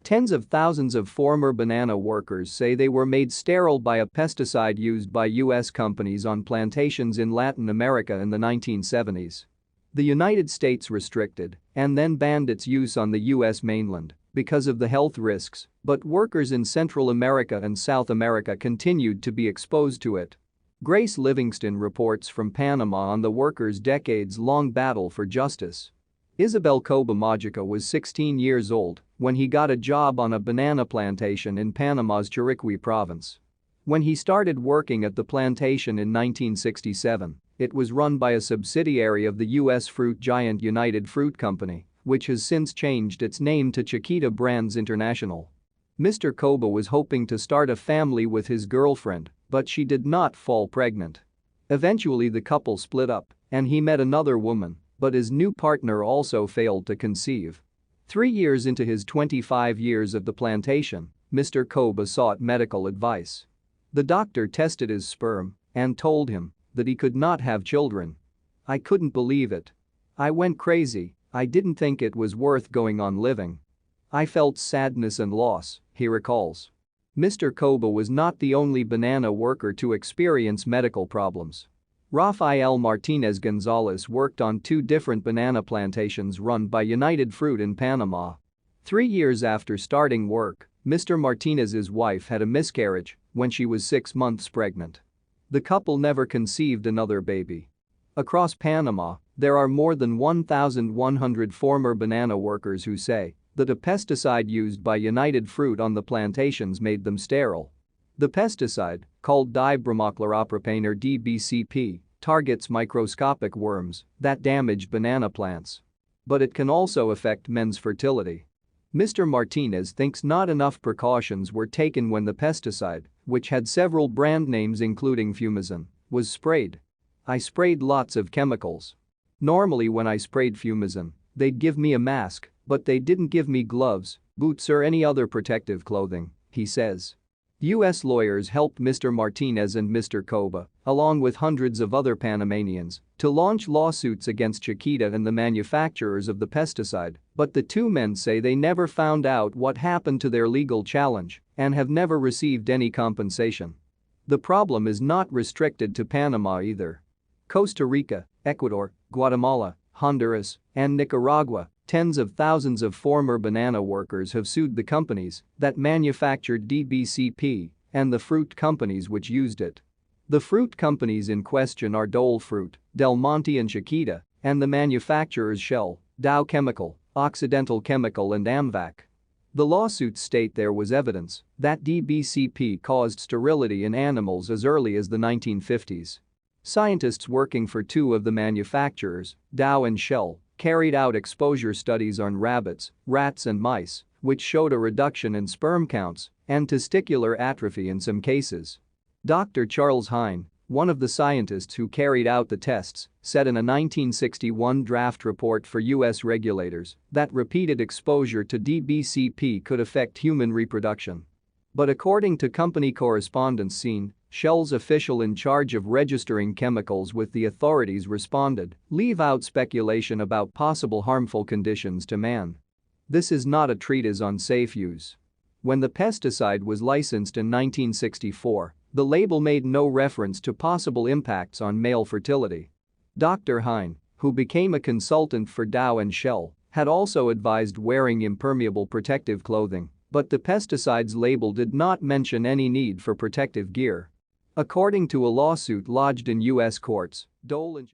Tens of thousands of former banana workers say they were made sterile by a pesticide used by U.S. companies on plantations in Latin America in the 1970s. The United States restricted and then banned its use on the U.S. mainland because of the health risks, but workers in Central America and South America continued to be exposed to it. Grace Livingstone reports from Panama on the workers' decades-long battle for justice. Isabel Coba Mojica was 16 years old when he got a job on a banana plantation in Panama's Chiriquí province. When he started working at the plantation in 1967, it was run by a subsidiary of the U.S. fruit giant United Fruit Company, which has since changed its name to Chiquita Brands International. Mr. Coba was hoping to start a family with his girlfriend, but she did not fall pregnant. Eventually the couple split up, and he met another woman, but his new partner also failed to conceive. 3 years into his 25 years of the plantation, Mr. Coba sought medical advice. The doctor tested his sperm and told him that he could not have children. "I couldn't believe it. I went crazy. I didn't think it was worth going on living. I felt sadness and loss," he recalls. Mr. Coba was not the only banana worker to experience medical problems. Rafael Martinez Gonzalez worked on 2 different banana plantations run by United Fruit in Panama. 3 years after starting work, Mr. Martinez's wife had a miscarriage when she was 6 months pregnant. The couple never conceived another baby. Across Panama, there are more than 1,100 former banana workers who say that a pesticide used by United Fruit on the plantations made them sterile. The pesticide, called dibromochloropropane or DBCP, targets microscopic worms that damage banana plants. But it can also affect men's fertility. Mr. Martinez thinks not enough precautions were taken when the pesticide, which had several brand names including fumicin, was sprayed. "I sprayed lots of chemicals. Normally when I sprayed fumicin, they'd give me a mask, but they didn't give me gloves, boots or any other protective clothing," he says. U.S. lawyers helped Mr. Martinez and Mr. Coba, along with hundreds of other Panamanians, to launch lawsuits against Chiquita and the manufacturers of the pesticide, but the 2 men say they never found out what happened to their legal challenge and have never received any compensation. The problem is not restricted to Panama either. Costa Rica, Ecuador, Guatemala, Honduras, and Nicaragua, tens of thousands of former banana workers have sued the companies that manufactured DBCP and the fruit companies which used it. The fruit companies in question are Dole Fruit, Del Monte and Chiquita, and the manufacturers Shell, Dow Chemical, Occidental Chemical and Amvac. The lawsuits state there was evidence that DBCP caused sterility in animals as early as the 1950s. Scientists working for 2 of the manufacturers, Dow and Shell, carried out exposure studies on rabbits, rats and mice, which showed a reduction in sperm counts and testicular atrophy in some cases. Dr. Charles Hine, one of the scientists who carried out the tests, said in a 1961 draft report for U.S. regulators that repeated exposure to DBCP could affect human reproduction. But according to company correspondence seen, Shell's official in charge of registering chemicals with the authorities responded, "Leave out speculation about possible harmful conditions to man. This is not a treatise on safe use." When the pesticide was licensed in 1964, the label made no reference to possible impacts on male fertility. Dr. Hine, who became a consultant for Dow and Shell, had also advised wearing impermeable protective clothing, but the pesticide's label did not mention any need for protective gear. According to a lawsuit lodged in U.S. courts, Dole and